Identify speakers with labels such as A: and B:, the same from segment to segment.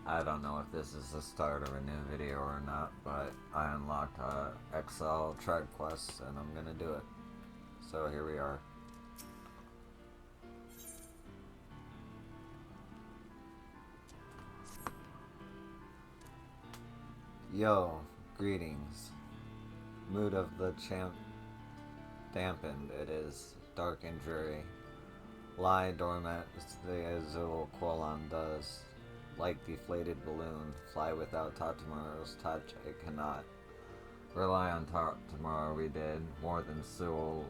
A: I don't know if this is the start of a new video or not, but I unlocked a ixal tribe quest and I'm gonna do it. So here we are. Yo, greetings. Mood of the champ dampened, it is dark and dreary. Lie dormant, the azul Quolon does. Like deflated balloon, fly without tomorrow's touch, it cannot. Rely on tomorrow we did, more than Sezul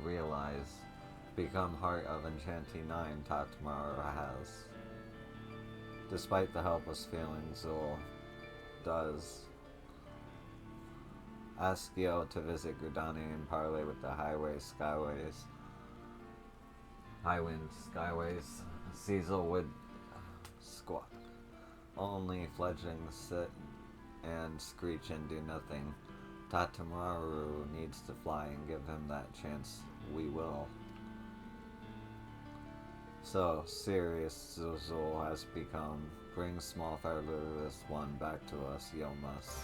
A: realize. Become heart of enchanting nine tomorrow has. Despite the helpless feeling Zul does. Ask Yo to visit Gudani and parley with the high winds, skyways. Cecil would squawk. Only fledglings sit and screech and do nothing. Tatamaru needs to fly and give him that chance. We will. So, serious Zul has become. Bring small featherless one back to us, Yo must.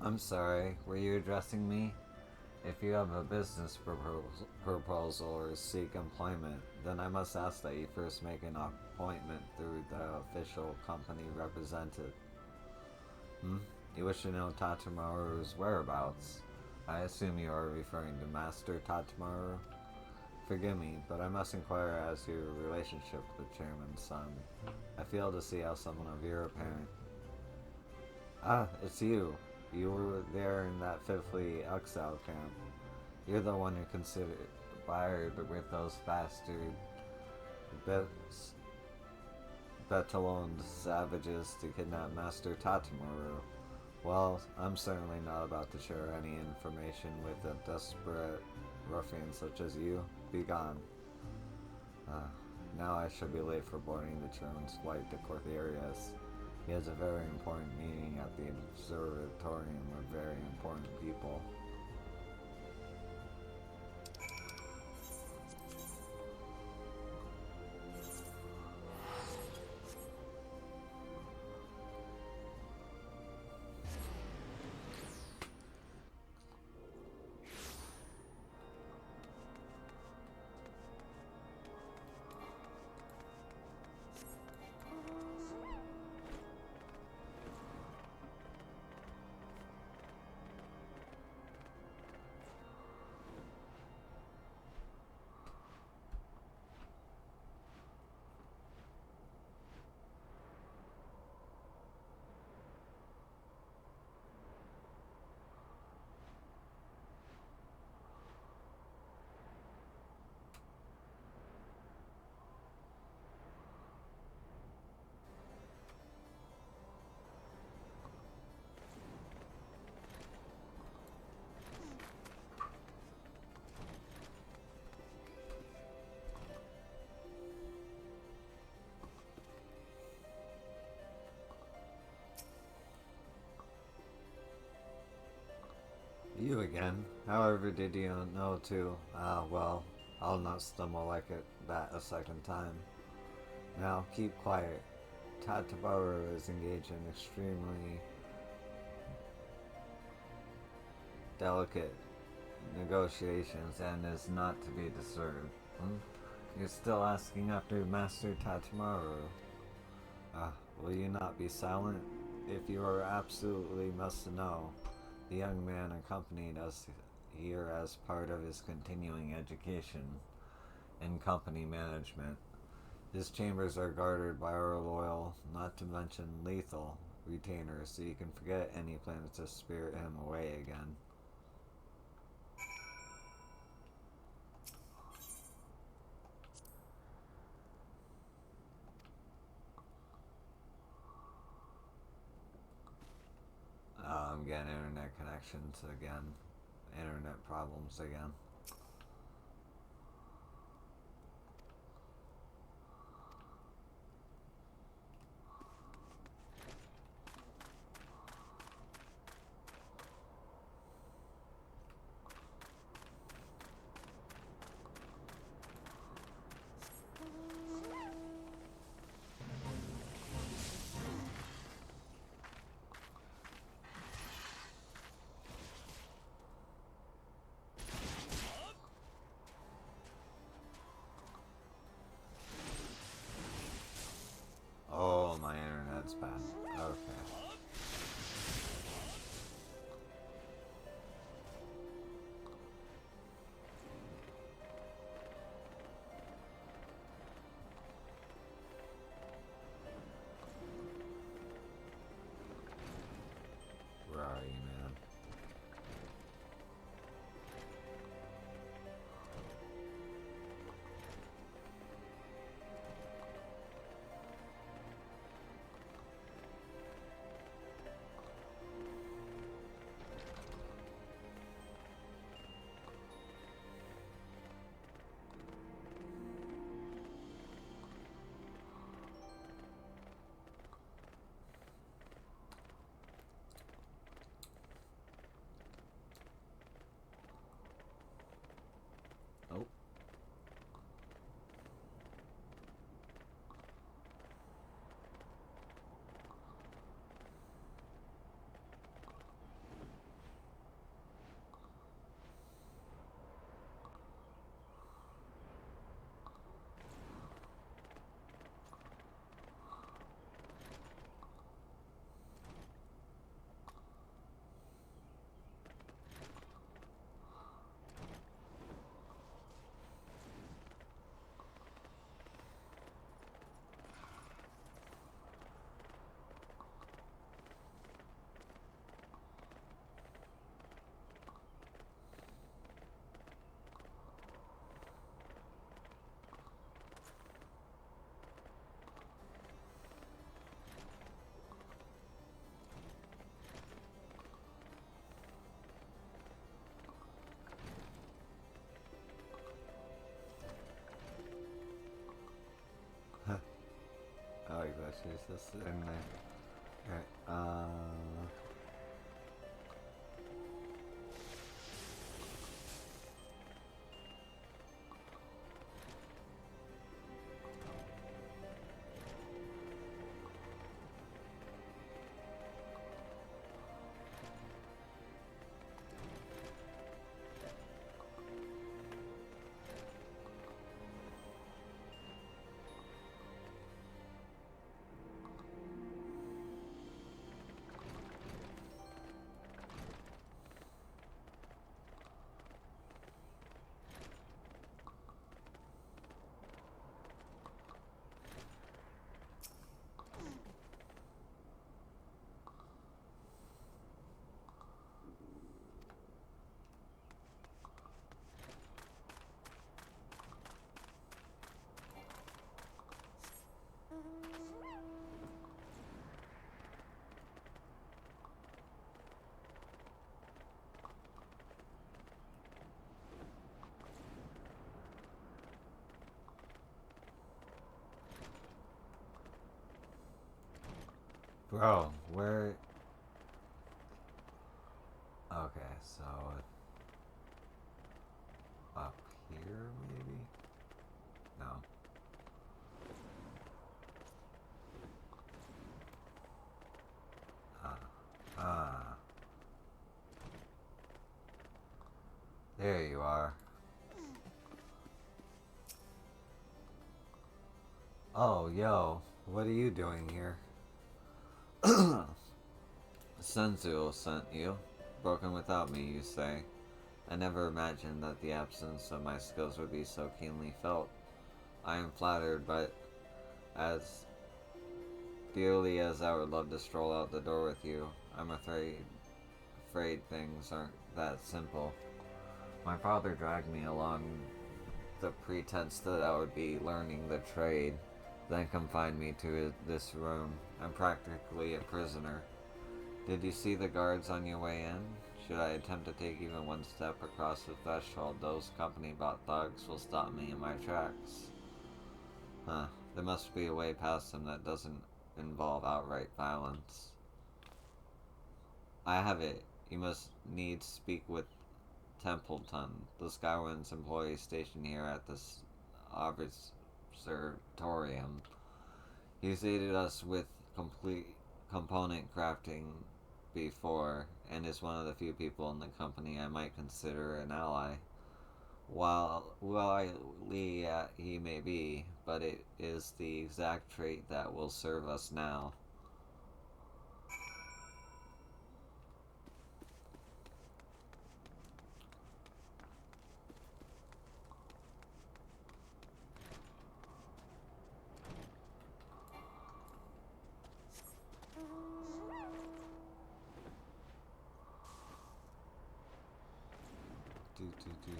A: I'm sorry, were you addressing me? If you have a business proposal or seek employment, then I must ask that you first make an appointment through the official company representative. Hmm? You wish to know Tatamaru's whereabouts? I assume you are referring to Master Tatamaru? Forgive me, but I must inquire as to your relationship with the chairman's son. I fail to see how someone of your apparent... Ah, it's you. You were there in that fifthly ixal camp. You're the one who conspired with those bastard Betaloned savages to kidnap Master Tatamaru. Well, I'm certainly not about to share any information with a desperate ruffian such as you. Be gone. Uh, Now I shall be late for boarding the chairman's flight to Cortherias. He has a very important meeting at the observatorium with very important people. You again. However, did you know to? Well, I'll not stumble like that a second time. Now, keep quiet. Tatabaru is engaged in extremely delicate negotiations and is not to be disturbed. Hmm? You're still asking after Master Tatamaru. Will you not be silent? If you are absolutely must know, the young man accompanied us here as part of his continuing education in company management. His chambers are guarded by our loyal, not to mention lethal, retainers, so you can forget any plans to spirit him away again. I'm getting internet connections again. Internet problems again. Oh, my internet's bad. Okay. Where are you, man? Oh. Oh, you guys use this in there. Alright, bro, where... Okay, so... Up here, maybe? No. Ah. There you are. Oh, yo, what are you doing here? Senzu sent you. Broken without me, you say. I never imagined that the absence of my skills would be so keenly felt. I am flattered, but as dearly as I would love to stroll out the door with you, I'm afraid things aren't that simple. My father dragged me along the pretense that I would be learning the trade, then confined me to this room. I'm practically a prisoner. Did you see the guards on your way in? Should I attempt to take even one step across the threshold, those company-bought thugs will stop me in my tracks. Huh. There must be a way past them that doesn't involve outright violence. I have it. You must needs speak with Templeton, the Skywinds employee stationed here at this observatorium. He's aided us with complete component crafting before, and is one of the few people in the company I might consider an ally. While he may be, but it is the exact trait that will serve us now. Do, do, do, do.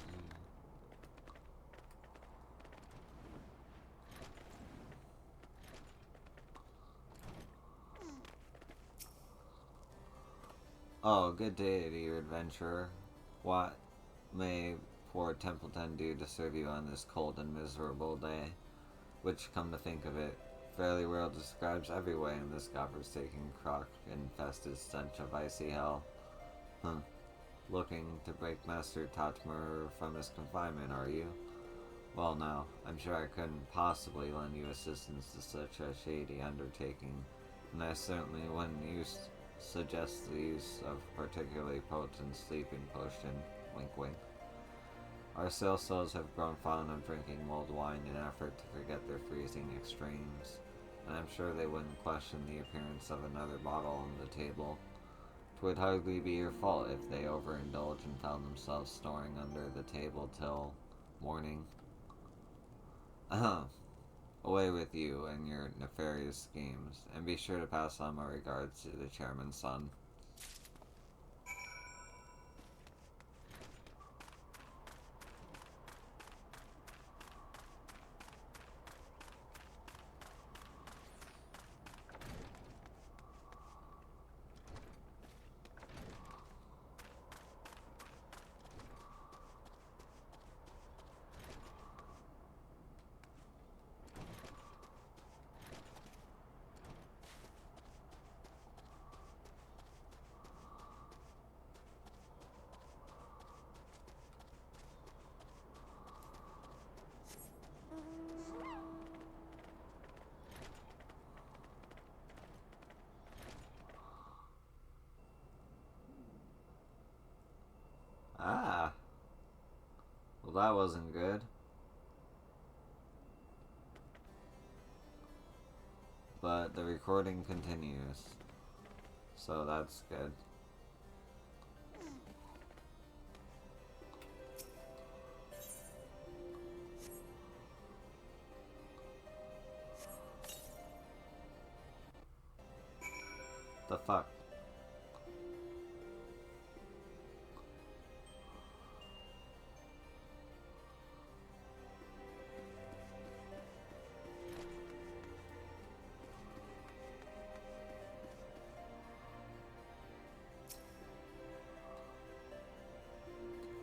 A: Oh, good day to you, adventurer. What may poor Templeton do to serve you on this cold and miserable day? Which, come to think of it, fairly well describes every way in this godforsaken croc-infested stench of icy hell. Huh. Looking to break Master Tatmer from his confinement, are you? Well now, I'm sure I couldn't possibly lend you assistance to such a shady undertaking, and I certainly wouldn't suggest the use of particularly potent sleeping potion. Wink wink. Our sales souls have grown fond of drinking mulled wine in an effort to forget their freezing extremes, and I'm sure they wouldn't question the appearance of another bottle on the table. 'Twould hardly be your fault if they overindulged and found themselves snoring under the table till morning. Ahem. Away with you and your nefarious schemes, and be sure to pass on my regards to the chairman's son. Ah, well that wasn't good. But the recording continues, so that's good. The fuck?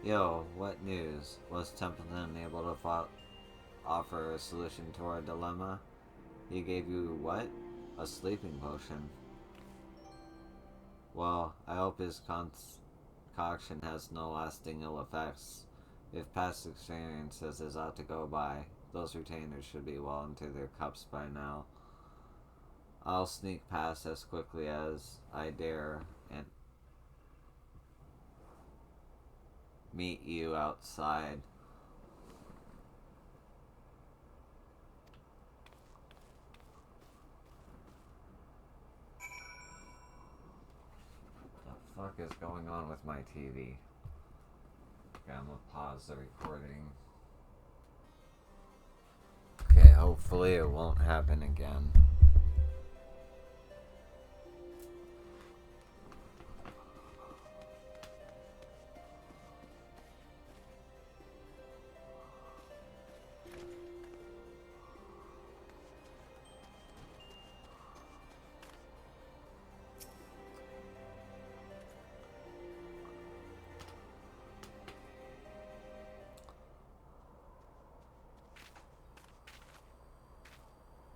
A: Yo, what news? Was Templeton able to offer a solution to our dilemma? He gave you what? A sleeping potion. Well, I hope his concoction has no lasting ill effects. If past experiences is ought to go by, those retainers should be well into their cups by now. I'll sneak past as quickly as I dare and meet you outside. What the fuck is going on with my TV? Okay, I'm gonna pause the recording. Okay, hopefully it won't happen again.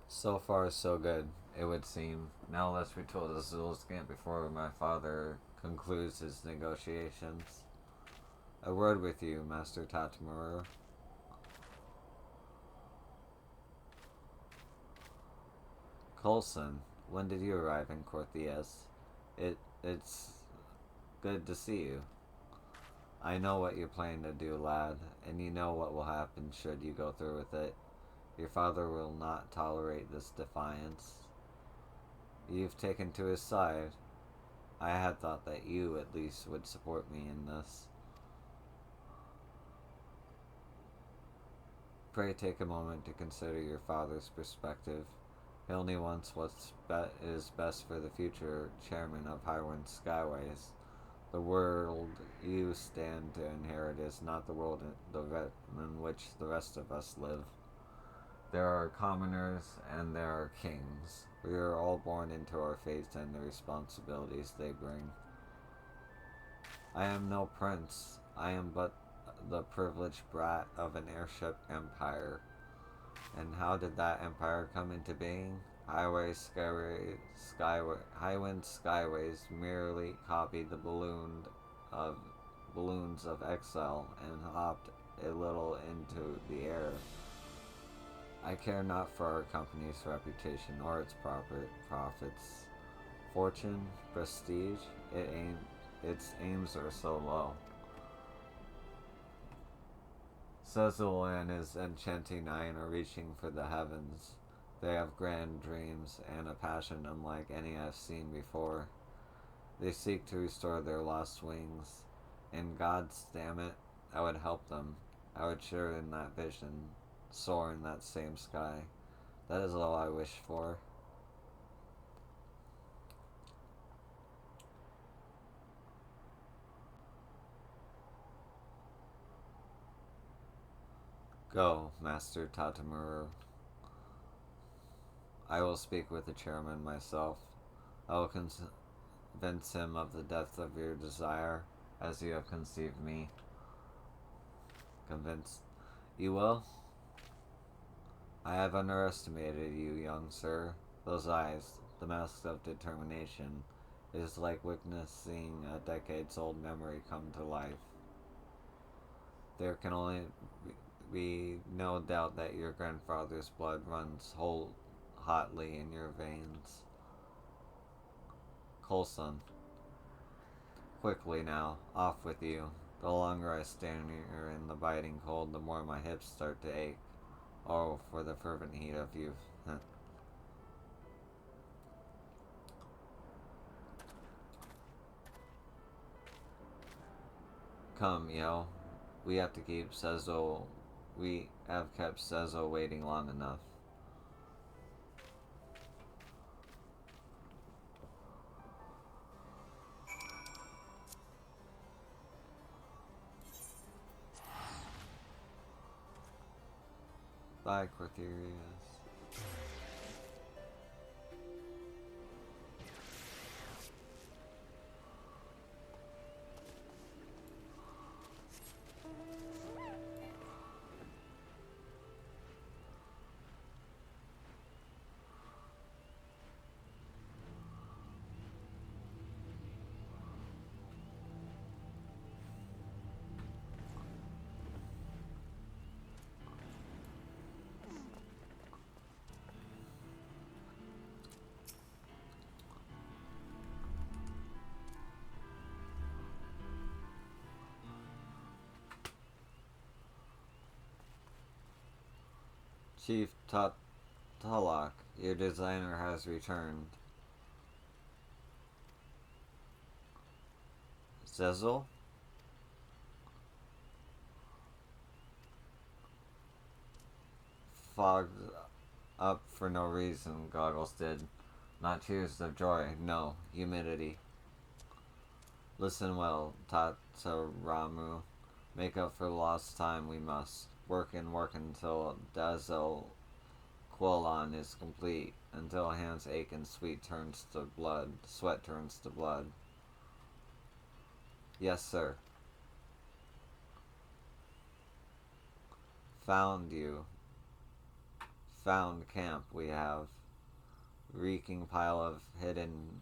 A: So far, so good, it would seem. Now let's retool the Zulskamp before my father concludes his negotiations. A word with you, Master Tatamura. Coulson, when did you arrive in Corthias? It's good to see you. I know what you're planning to do, lad, and you know what will happen should you go through with it. Your father will not tolerate this defiance. You've taken to his side. I had thought that you, at least, would support me in this. Pray take a moment to consider your father's perspective. He only wants what is best for the future chairman of Highwind Skyways. The world you stand to inherit is not the world in which the rest of us live. There are commoners and there are kings. We are all born into our fates and the responsibilities they bring. I am no prince. I am but the privileged brat of an airship empire. And how did that empire come into being? Highwind Skyways merely copied the balloons of ixal and hopped a little into the air. I care not for our company's reputation or its profits. Fortune, prestige, its aims are so low. Cecil and his enchanting nine are reaching for the heavens. They have grand dreams and a passion unlike any I've seen before. They seek to restore their lost wings. And God's damn it, I would help them. I would share in that vision, soar in that same sky. That is all I wish for. Go, Master Tatamura. I will speak with the chairman myself. I will convince him of the depth of your desire, as you have conceived me. Convinced. You will? I have underestimated you, young sir. Those eyes, the mask of determination, it is like witnessing a decades-old memory come to life. There can only be no doubt that your grandfather's blood runs hotly in your veins. Coulson, quickly now, off with you. The longer I stand here in the biting cold, the more my hips start to ache. Oh, for the fervent heat of youth. Come, yo. We have to keep Sezo. We have kept Sezo waiting long enough. Bye, Cortherius. Chief Tulloch, your designer has returned. Cecil? fogged up for no reason, Goggles did. Not tears of joy, no, humidity. Listen well, Tataramu. Make up for lost time we must. Work and work until Dazzle Quillon is complete, until hands ache and sweat turns to blood. Yes, sir. Found you. Found camp we have. Reeking pile of hidden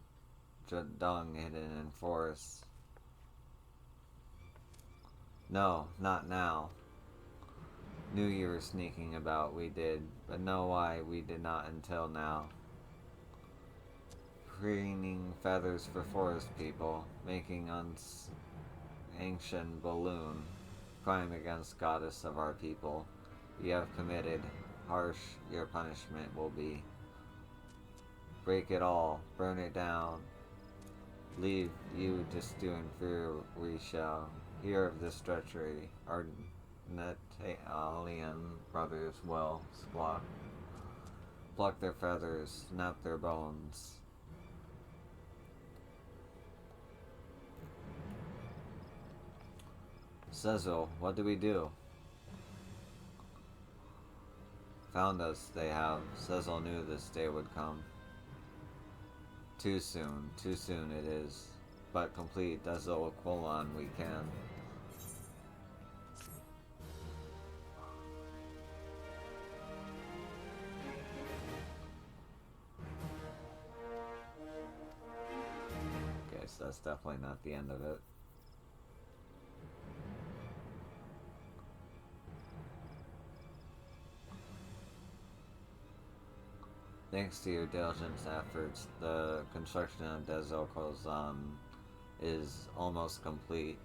A: dung hidden in forests. No, not now. Knew you were sneaking about, we did, but know why we did not until now. Preening feathers for forest people, making ancient balloon, crime against goddess of our people. You have committed, harsh your punishment will be. Break it all, burn it down, leave you just doing fear we shall. Hear of this treachery, our Netalian brothers will squawk. Pluck their feathers, snap their bones. Sezel, what do we do? Found us, they have. Sezel knew this day would come. Too soon it is. But complete Dazzle Quillon we can. Okay, so that's definitely not the end of it. Thanks to your diligent efforts, the construction of Dazzle Quillon is almost complete.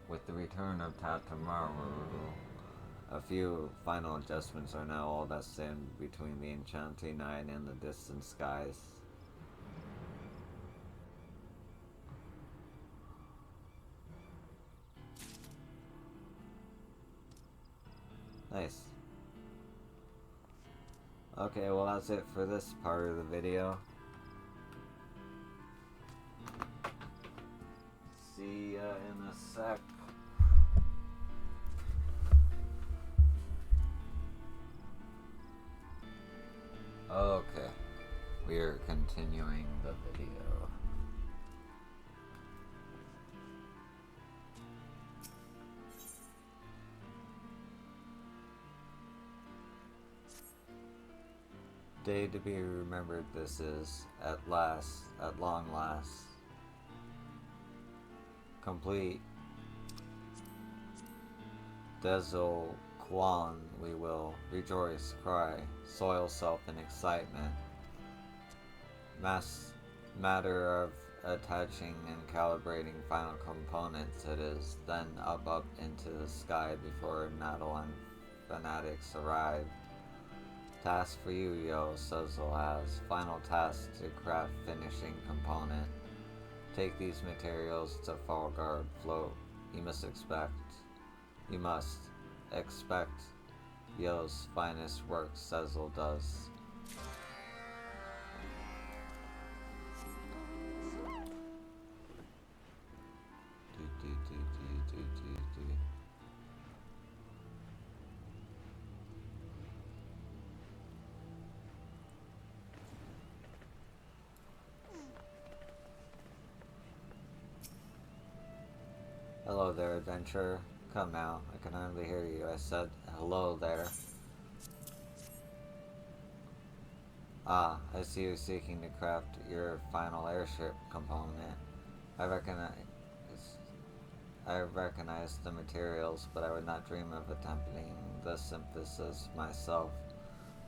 A: With the return of Tatamaru, a few final adjustments are now all that stand between the enchanting night and the distant skies. Nice. Okay, well that's it for this part of the video. See ya in a sec. Okay, we are continuing the video. Day to be remembered this is, at long last. Complete. Dazzle Quillon we will rejoice, cry, soil self in excitement. Matter of attaching and calibrating final components it is, then up into the sky before Natalan fanatics arrive. Task for you, yo, Suzzle has. Final task to craft finishing component. Take these materials to Fall Guard float. You must expect Yo's finest work Suzzle does. Hello there, adventurer. Come now, I can hardly hear you. I said, hello there. Ah, I see you're seeking to craft your final airship component. I recognize the materials, but I would not dream of attempting the synthesis myself.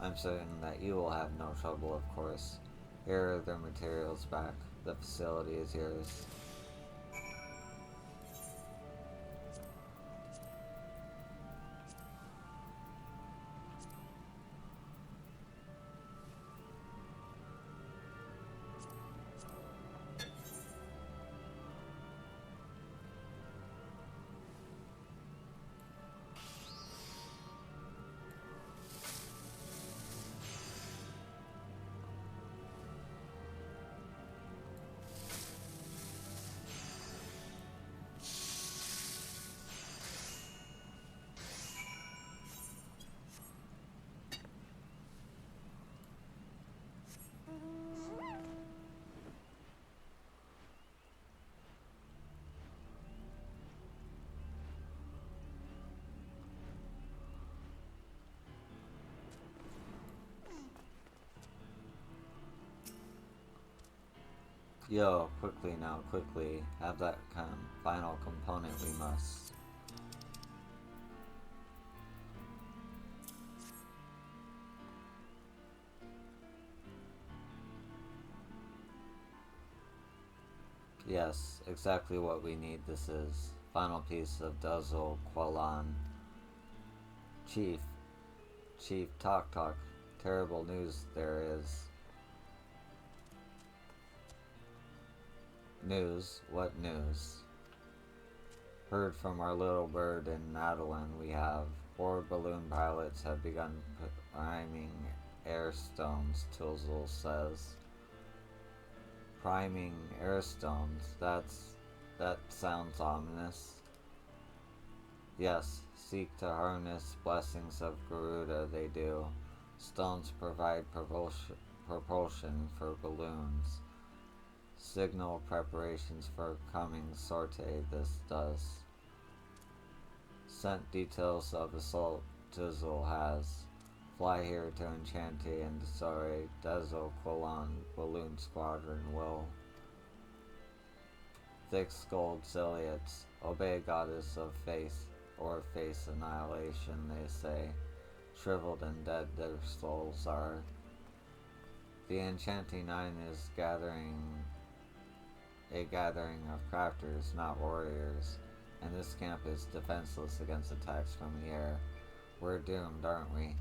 A: I'm certain that you will have no trouble, of course. Here are the materials back. The facility is yours. Yo, quickly now, quickly. Have that final component we must. Yes, exactly what we need this is. Final piece of Duzzle Qualan. Chief, Chief, talk, talk. Terrible news there is. News? What news? Heard from our little bird in Madeline we have. 4 balloon pilots have begun priming air stones, Tilzel says. Priming air stones? That sounds ominous. Yes, seek to harness blessings of Garuda they do. Stones provide propulsion for balloons. Signal preparations for coming sortie this does. Sent details of assault Tizzle has. Fly here to Enchante and Sorry Dezo Quilon Balloon Squadron will. Thick-skulled Ciliates, obey goddess of face, or face annihilation, they say. Shriveled and dead their souls are. The Enchanting Nine is a gathering of crafters, not warriors, and this camp is defenseless against attacks from the air. We're doomed, aren't we?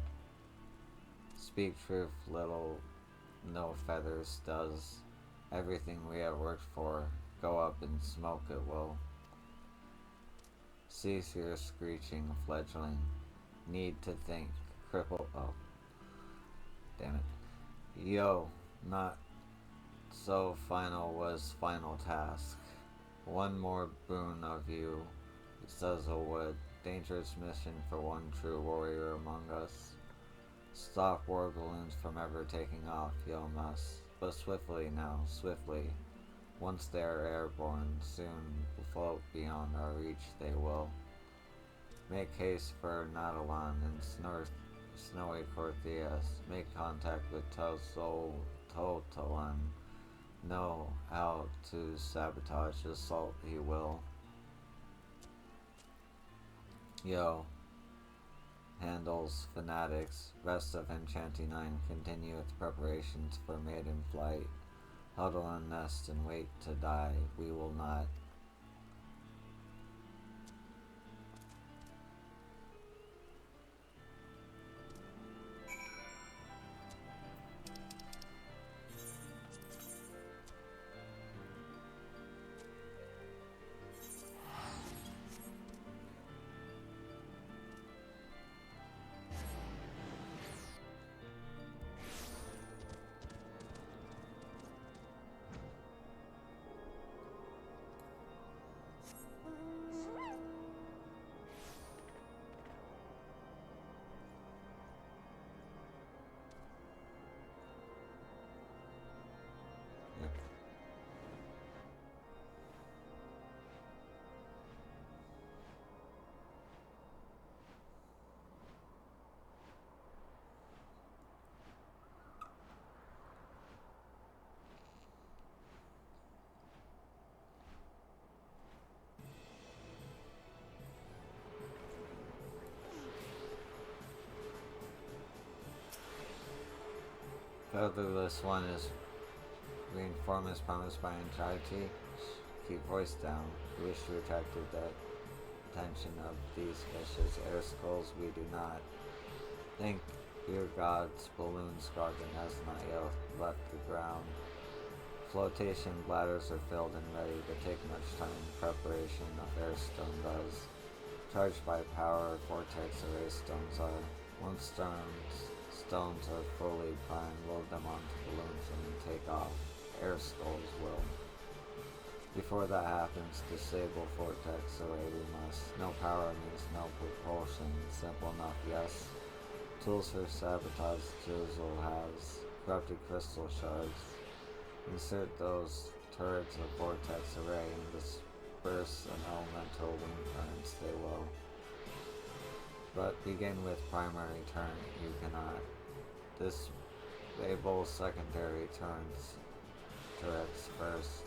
A: Speak truth, little no feathers does. Everything we have worked for, go up in smoke it will. Cease your screeching, fledgling. Need to think. Cripple. Oh, damn it. Yo, not so final was final task. One more boon of you, says a wood. Dangerous mission for one true warrior among us. Stop war balloons from ever taking off, yo must. But swiftly now, swiftly. Once they are airborne, soon float beyond our reach they will. Make haste for Nadalan and snowy Corthias. Make contact with Totalan. Know how to sabotage assault he will. Yo. Handles, fanatics, rest of Enchanting Nine continue with preparations for maiden flight. Huddle and nest and wait to die, we will not. Featherless one is reinformed as promised by Anxiety. Keep voice down. We wish to attract the attention of these vicious air skulls. We do not think your god's balloon squadron has not yet left the ground. Flotation bladders are filled and ready to take much time. Preparation of airstone does. Charged by power, vortex array stones are. Once stones are fully primed, load them onto balloons and then take off. Air skulls will. Before that happens, disable vortex array we must. No power means no propulsion. Simple enough, yes. Tools for sabotage Jizzle has. Corrupted crystal shards. Insert those turrets of vortex array and disperse an elemental wind currents they will. But begin with primary turn, you cannot. Disable secondary turns. turrets first.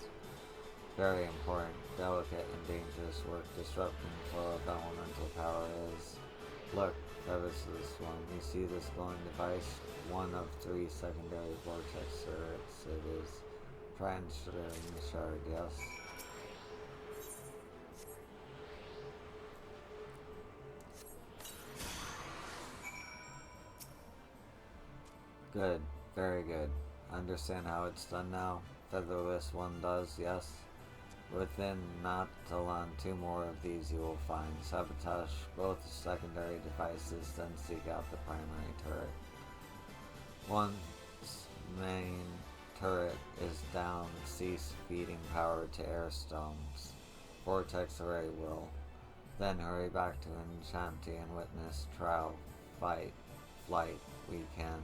A: Very important, delicate, and dangerous work disrupting the flow of elemental power is. Look, crevices one. You see this glowing device? One of 3 secondary vortex turrets it is. Transferring the shard, yes. Good, very good. Understand how it's done now? Featherless one does, yes? Within Natalan, 2 more of these you will find. Sabotage both secondary devices, then seek out the primary turret. Once main turret is down, cease feeding power to air stones. Vortex array will. Then hurry back to Enchanti and witness trial, flight we can.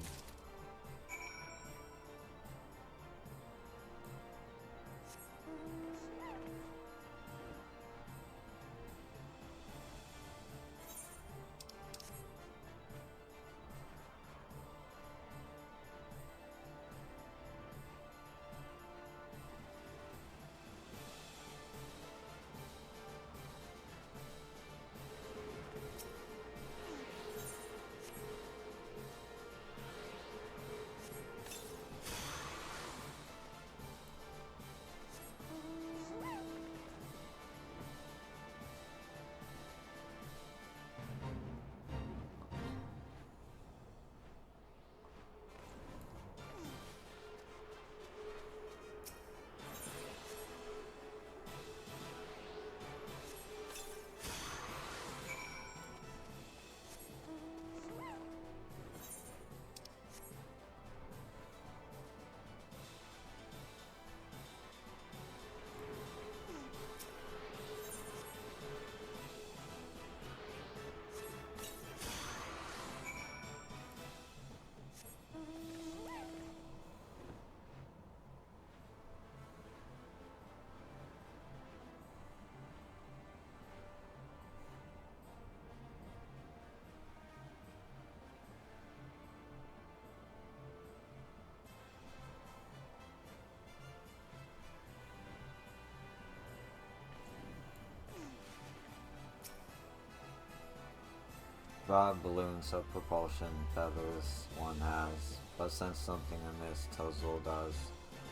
A: Broad balloons of propulsion feathers one has, but sense something amiss, Tuzul does.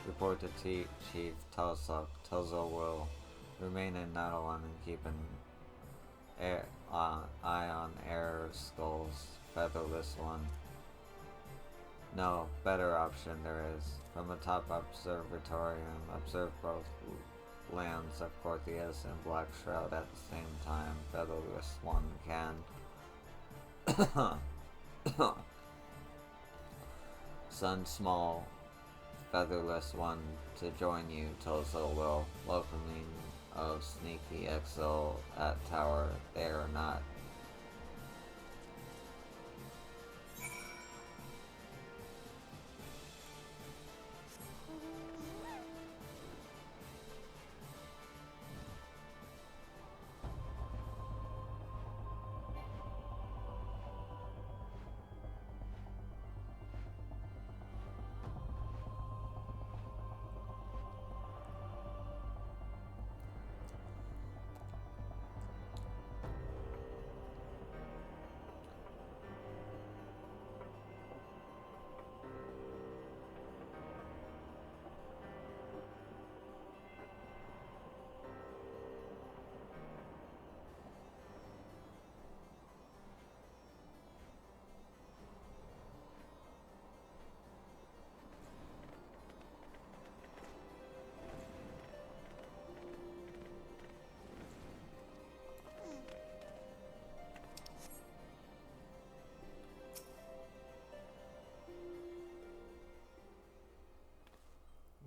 A: Report to Chief Tulsup. Tuzul will remain in Natalan and keep an eye on air skulls. Featherless one. No, better option there is. From atop observatorium, observe both lands of Corthias and Black Shroud at the same time. Featherless one can. Sun small, featherless one to join you, Tozo will, welcoming of sneaky ixal at tower, they are not.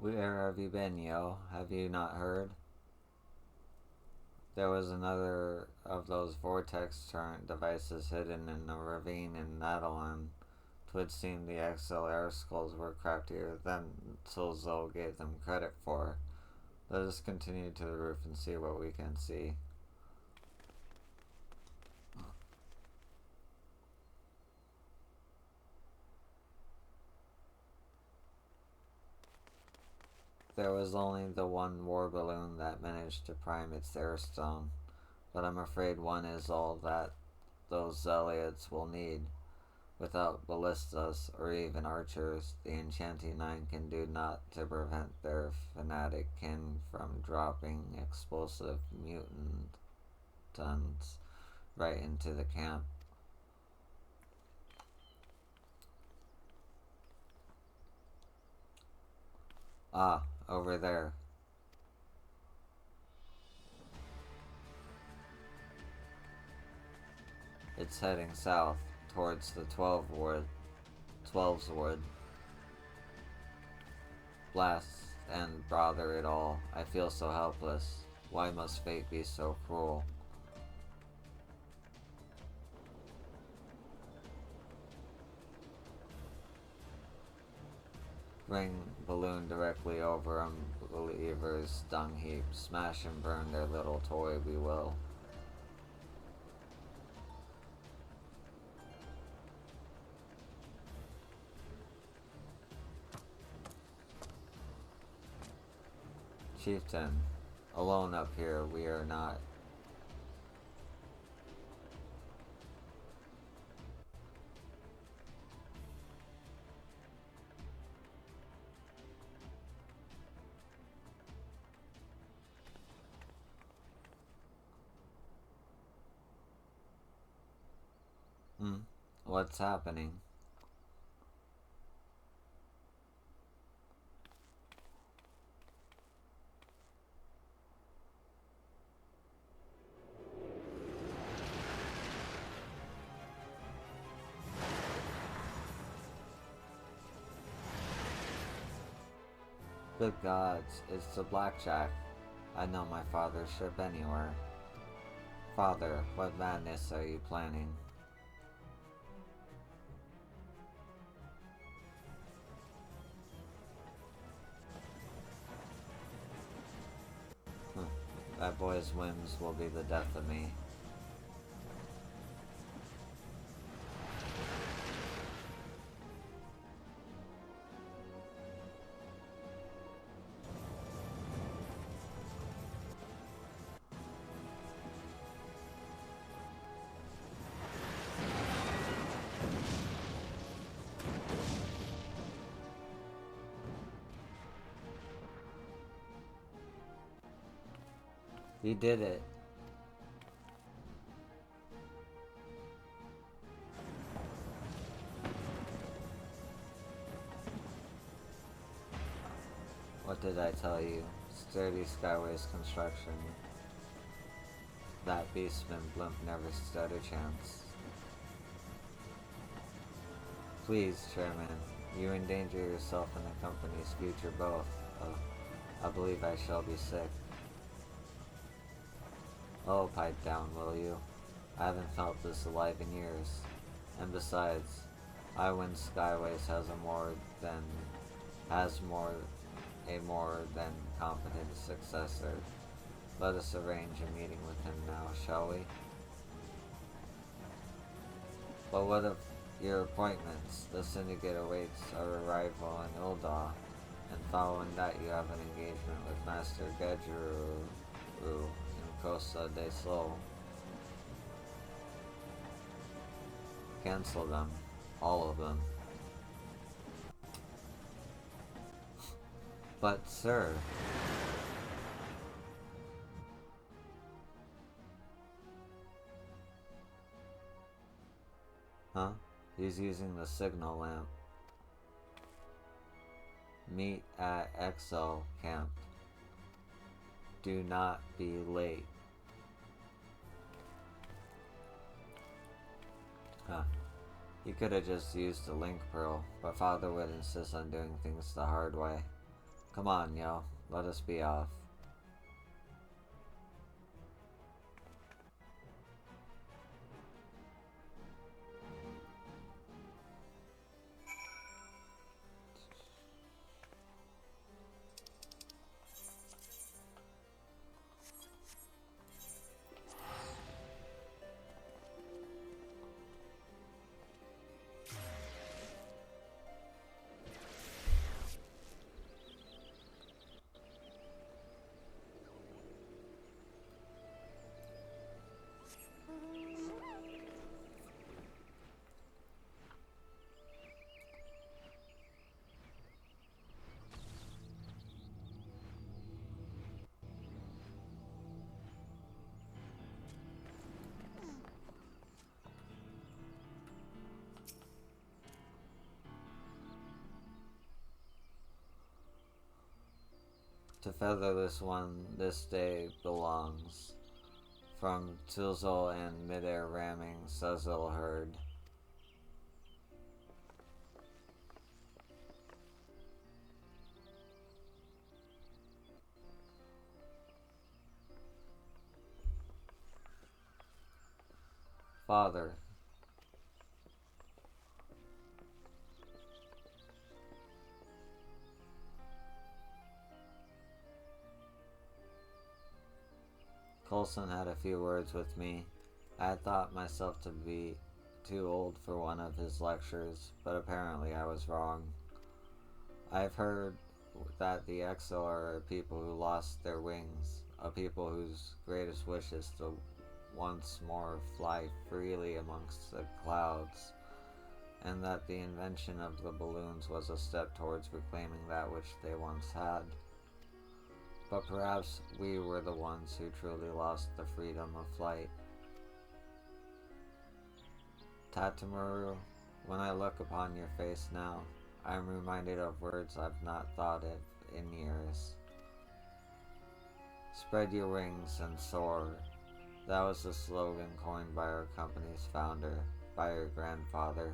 A: Where have you been, yo? Have you not heard? There was another of those vortex turret devices hidden in a ravine in Natalan. Twould seem the ixal air skulls were craftier than Tilzo gave them credit for. Let us continue to the roof and see what we can see. There was only the one war balloon that managed to prime its airstone, but I'm afraid one is all that those Zealots will need. Without ballistas or even archers, the enchanting nine can do naught to prevent their fanatic kin from dropping explosive mutants right into the camp. Ah, over there. It's heading south towards the 12's wood. Blast and bother it all. I feel so helpless. Why must fate be so cruel? Bring balloon directly over unbelievers' dung heap. Smash and burn their little toy, we will. Chieftain, alone up here, we are not. What's happening? Good gods, it's the blackjack. I know my father's ship anywhere. Father, what madness are you planning? That boy's whims will be the death of me. He did it. What did I tell you? Sturdy Skyways construction. That beastman blimp never stood a chance. Please, Chairman, you endanger yourself and the company's future both. I believe I shall be sick. Oh, pipe down, will you? I haven't felt this alive in years. And besides, Iwin Skyways has a more than competent successor. Let us arrange a meeting with him now, shall we? But what of your appointments? The syndicate awaits our arrival in Ildar, and following that you have an engagement with Master Gedru in Costa del Sol. Cancel them. All of them. But, sir... Huh? He's using the signal lamp. Meet at ixal camp. Do not be late. Huh. He could have just used the link pearl, but Father would insist on doing things the hard way. Come on, yo. Let us be off. To featherless one this day belongs. From Tilzel and midair ramming, Suzzle heard. Father. Coulson had a few words with me. I had thought myself to be too old for one of his lectures, but apparently I was wrong. I've heard that the ixal are a people who lost their wings, a people whose greatest wish is to once more fly freely amongst the clouds, and that the invention of the balloons was a step towards reclaiming that which they once had. But perhaps we were the ones who truly lost the freedom of flight. Tatamaru, when I look upon your face now, I am reminded of words I've not thought of in years. Spread your wings and soar. That was the slogan coined by our company's founder, by your grandfather.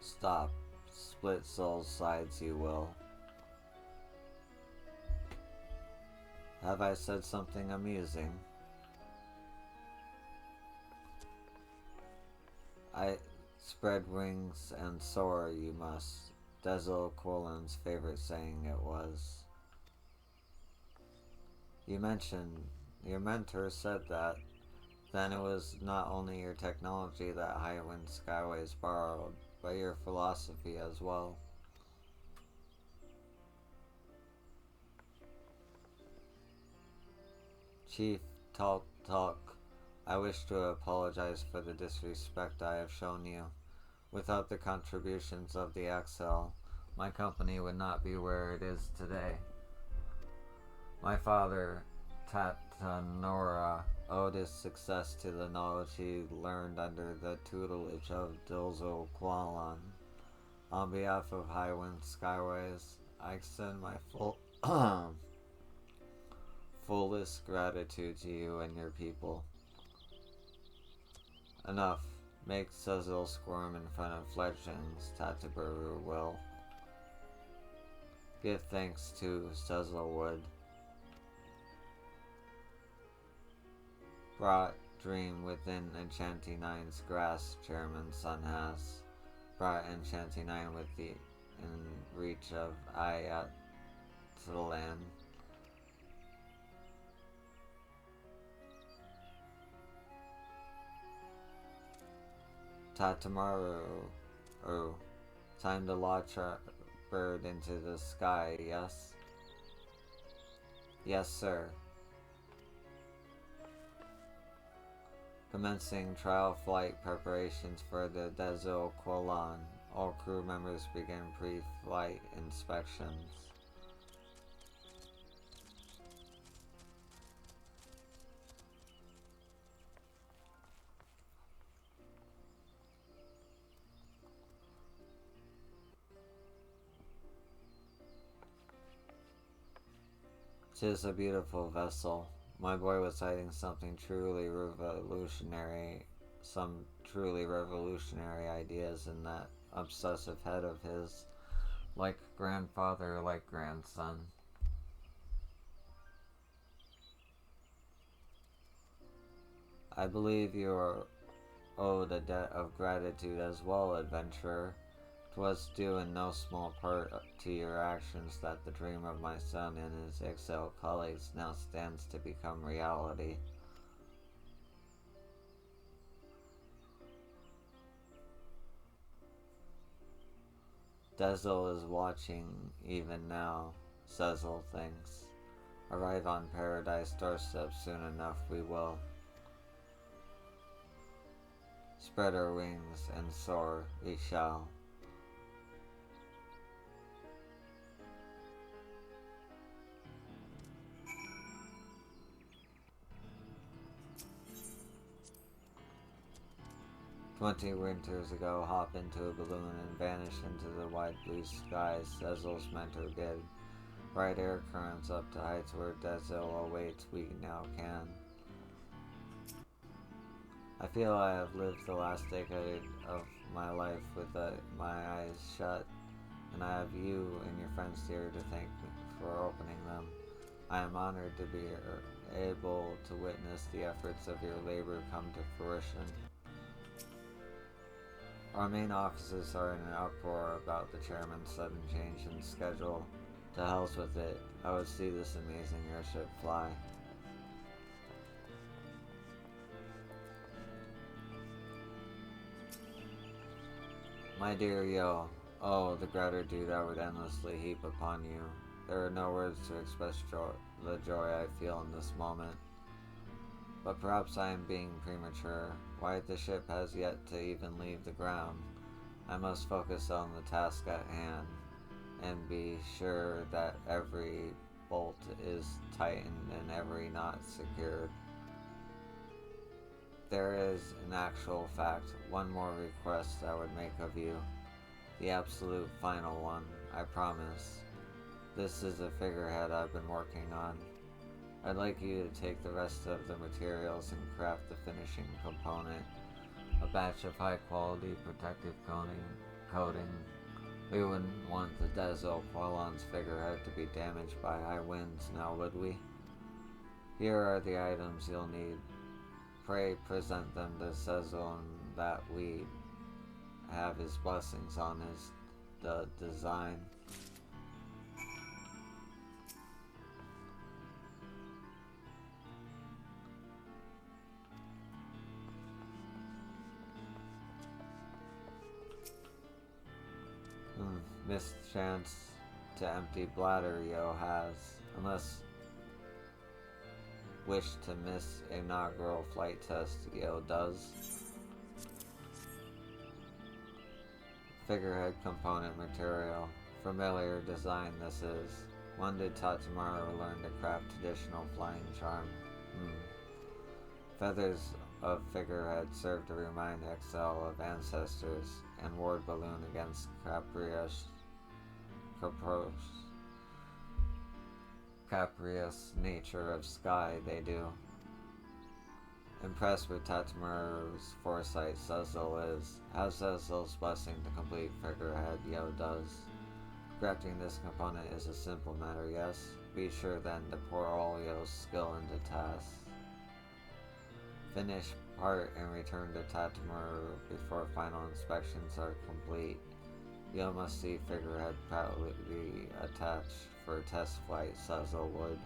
A: Stop. Split souls sides you will. Have I said something amusing? I spread wings and soar you must. Desil Quillen's favorite saying it was. You mentioned, your mentor said that. Then it was not only your technology that Highwind Skyways borrowed, but your philosophy as well. Chief Talk, I wish to apologize for the disrespect I have shown you. Without the contributions of the ixal, my company would not be where it is today. My father, Tatanora, owed his success to the knowledge he learned under the tutelage of Dilzo Qualan. On behalf of Highwind Skyways, I extend my fullest gratitude to you and your people. Enough. Make Suzzle squirm in front of fledglings, Tatabaru will. Give thanks to Suzzle would. Brought dream within Enchanty Nine's grasp, Chairman Sun has. Brought Enchanty Nine in reach of Ayatlan. Tatamaru, time to launch a bird into the sky, yes? Yes, sir. Commencing trial flight preparations for the Desil Quillan. All crew members begin pre-flight inspections. "'Tis a beautiful vessel. My boy was citing some truly revolutionary ideas in that obsessive head of his, like grandfather, like grandson. I believe you are owed a debt of gratitude as well, adventurer. 'Twas due in no small part to your actions that the dream of my son and his ixal colleagues now stands to become reality. Desil is watching even now, Suzzle thinks. Arrive on Paradise doorstep soon enough we will. Spread our wings and soar we shall. 20 winters ago, hop into a balloon and vanish into the wide blue skies Zezel's mentor did. Bright air currents up to heights where Dezel awaits we now can. I feel I have lived the last decade of my life with my eyes shut, and I have you and your friends here to thank me for opening them. I am honored to be able to witness the efforts of your labor come to fruition. Our main offices are in an uproar about the chairman's sudden change in schedule. To hell's with it, I would see this amazing airship fly. My dear Yo, oh, the gratitude I would endlessly heap upon you. There are no words to express the joy I feel in this moment. But perhaps I am being premature. Why the ship has yet to even leave the ground. I must focus on the task at hand, and be sure that every bolt is tightened and every knot secured. There is, in actual fact, one more request I would make of you. The absolute final one, I promise. This is a figurehead I've been working on. I'd like you to take the rest of the materials and craft the finishing component. A batch of high quality protective coating. We wouldn't want the Dezo Qualon's figurehead to be damaged by high winds now, would we? Here are the items you'll need. Pray present them to Sezon that we have his blessings on the design. Missed chance to empty bladder Yo has, unless wish to miss inaugural flight test Yo does. Figurehead component material. Familiar design this is. When did Tatamaru learn to craft traditional flying charm? Feathers of figurehead serve to remind ixal of ancestors, and ward balloon against capricious nature of sky they do. Impressed with Tatamaru's foresight, Zezel is. Has Zezel's blessing to complete figurehead Yo does. Crafting this component is a simple matter, yes? Be sure then to pour all Yo's skill into tasks. Finish part and return to Tatamaru before final inspections are complete. Yo must see figurehead proudly attached for test flight, Zezel would.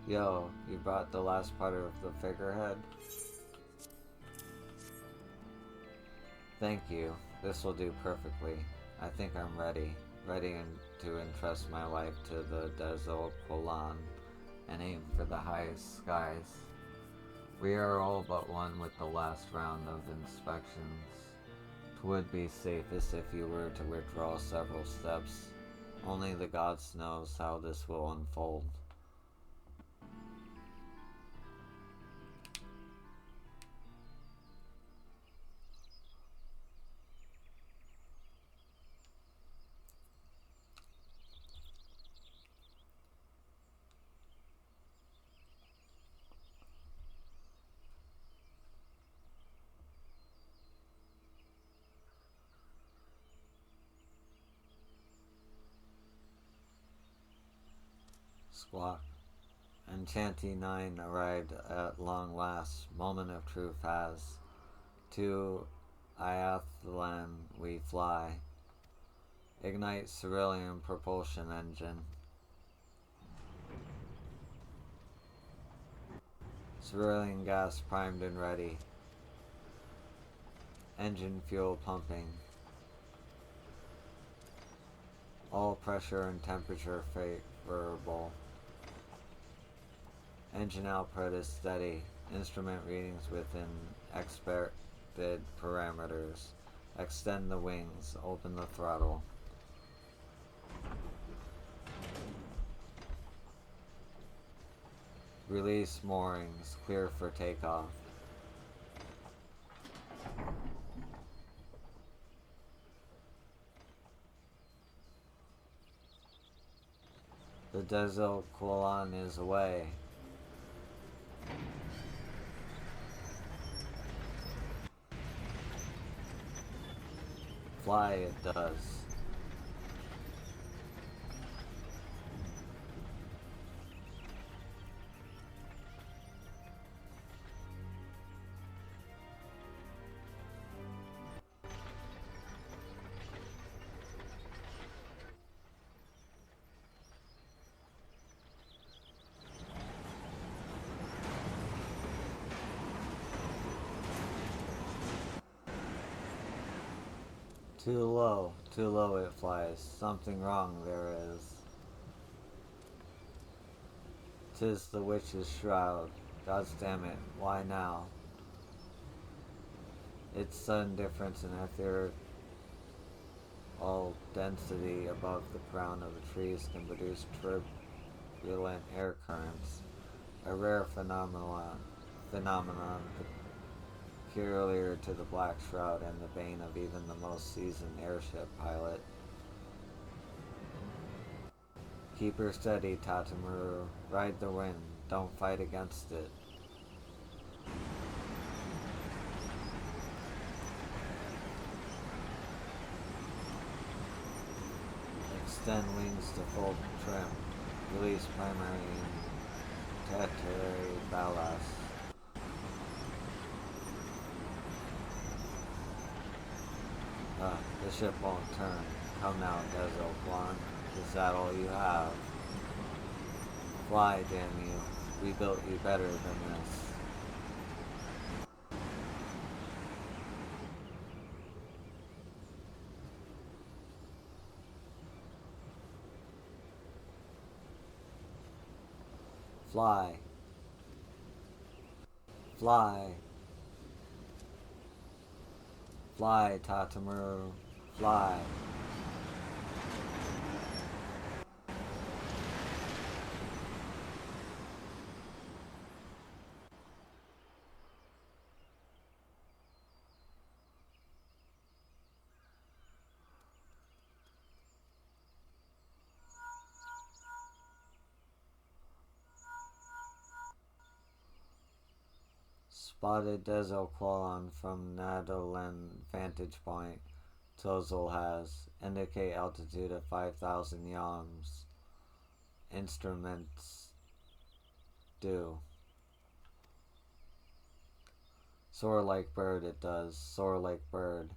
A: Yo, you brought the last part of the figurehead? Thank you. This will do perfectly. I think I'm ready. Ready to entrust my life to the Dezo Qualon and aim for the highest skies. We are all but one with the last round of inspections. 'Twould be safest if you were to withdraw several steps. Only the gods knows how this will unfold. Squawk. Enchanty 9 arrived at long last. Moment of truth has. To Iathlan we fly. Ignite cerulean propulsion engine. Cerulean gas primed and ready. Engine fuel pumping. All pressure and temperature favorable. Engine output is steady. Instrument readings within expected parameters. Extend the wings. Open the throttle. Release moorings. Clear for takeoff. The Dezoquilon is away. Fly, it does. Too low it flies. Something wrong there is. 'Tis the witch's shroud. God's damn it, why now? Its sudden difference in ethereal density above the crown of the trees can produce turbulent air currents, a rare phenomenon peculiar to the Black Shroud and the bane of even the most seasoned airship pilot. Keep her steady, Tatamuru. Ride the wind. Don't fight against it. Extend wings to full trim. Release primary and tertiary ballast. The ship won't turn. Come now, Dezoquilon. Is that all you have? Fly, damn you. We built you better than this. Fly. Fly. Fly, Tatamuru. Fly. Spotted Dezoquilon from Nadolan vantage point. Tozol has. Indicate altitude of 5,000 yams. Instruments do. Soar like bird it does. Soar like bird.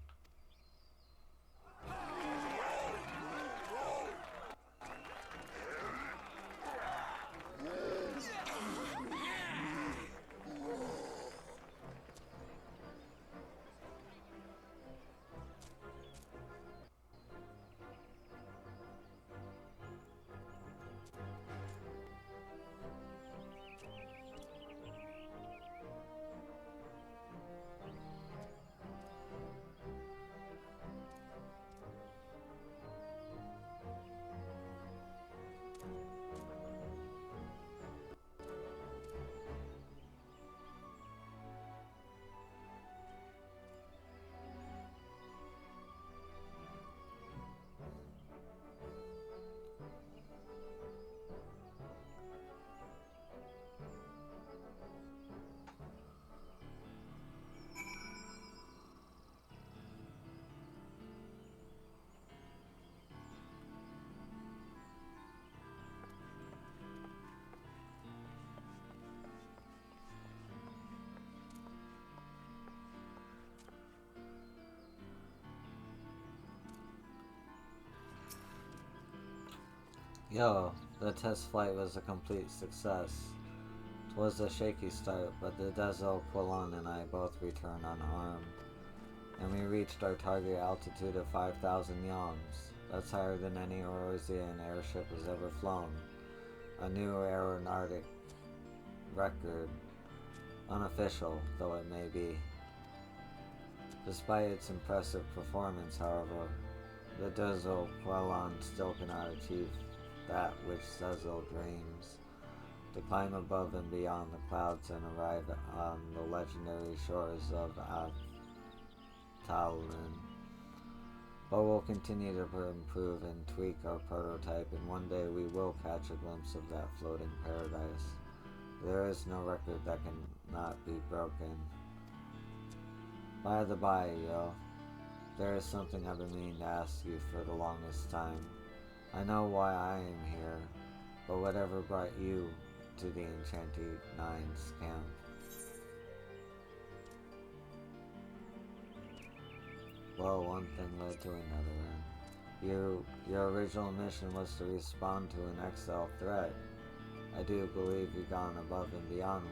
A: Yo, the test flight was a complete success. 'Twas a shaky start, but the Dezoquilon and I both returned unharmed, and we reached our target altitude of 5,000 yams. That's higher than any Eorzean airship has ever flown. A new aeronautic record, unofficial though it may be. Despite its impressive performance, however, the Dozo Quelon still cannot achieve that which Sezel dreams, to climb above and beyond the clouds and arrive on the legendary shores of Talrin. But we'll continue to improve and tweak our prototype, and one day we will catch a glimpse of that floating paradise. There is no record that cannot be broken. By the by, yo, there is something I've been meaning to ask you for the longest time. I know why I am here, but whatever brought you to the Enchanted Nine's camp? Well, one thing led to another. Your original mission was to respond to an ixal threat. I do believe you've gone above and beyond,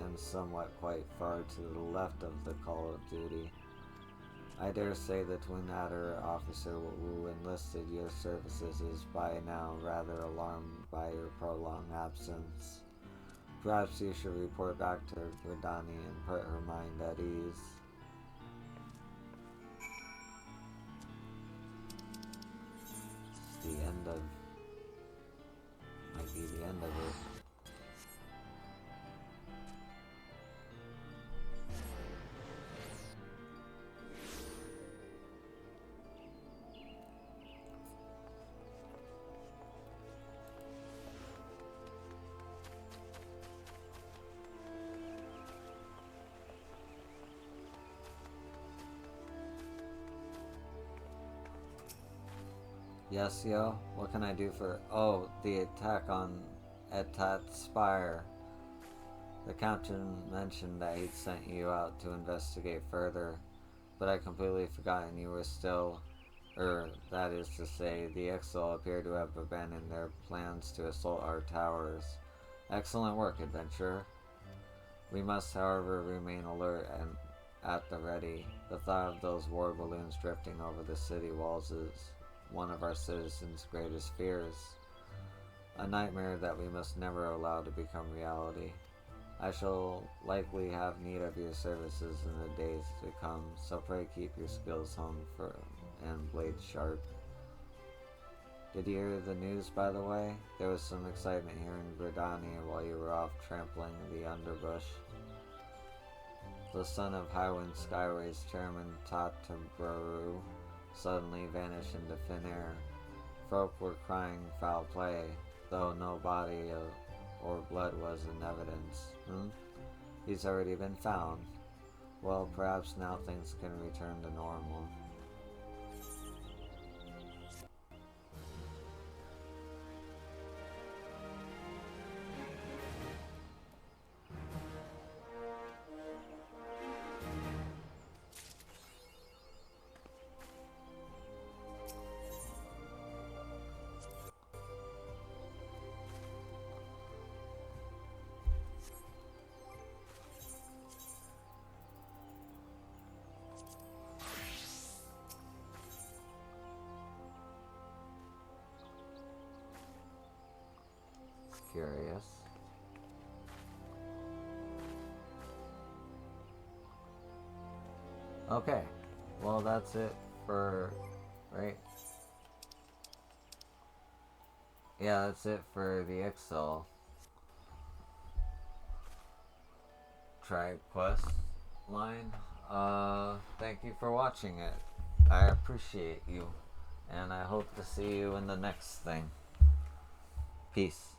A: and somewhat quite far to the left of the call of duty. I dare say the Twin Adder officer who enlisted your services is by now rather alarmed by your prolonged absence. Perhaps you should report back to Gridani and put her mind at ease. It's the end of... might be the end of it. Yes, yo? What can I do for... Oh, the attack on Etat Spire. The captain mentioned that he'd sent you out to investigate further, but I'd completely forgotten you were still... that is to say, the ixal appear to have abandoned their plans to assault our towers. Excellent work, adventurer. We must, however, remain alert and at the ready. The thought of those war balloons drifting over the city walls is one of our citizens' greatest fears. A nightmare that we must never allow to become reality. I shall likely have need of your services in the days to come, so pray keep your skills honed and blades sharp. Did you hear the news, by the way? There was some excitement here in Gridani while you were off trampling the underbush. The son of Highwind Skyway's chairman, Tataburu, suddenly vanished into thin air. Folk were crying foul play, though no body or blood was in evidence. He's already been found. Well, perhaps now things can return to normal. Curious. Okay, well that's it for, right? Yeah, that's it for the ixal tribe quest line. Thank you for watching it. I appreciate you, and I hope to see you in the next thing. Peace.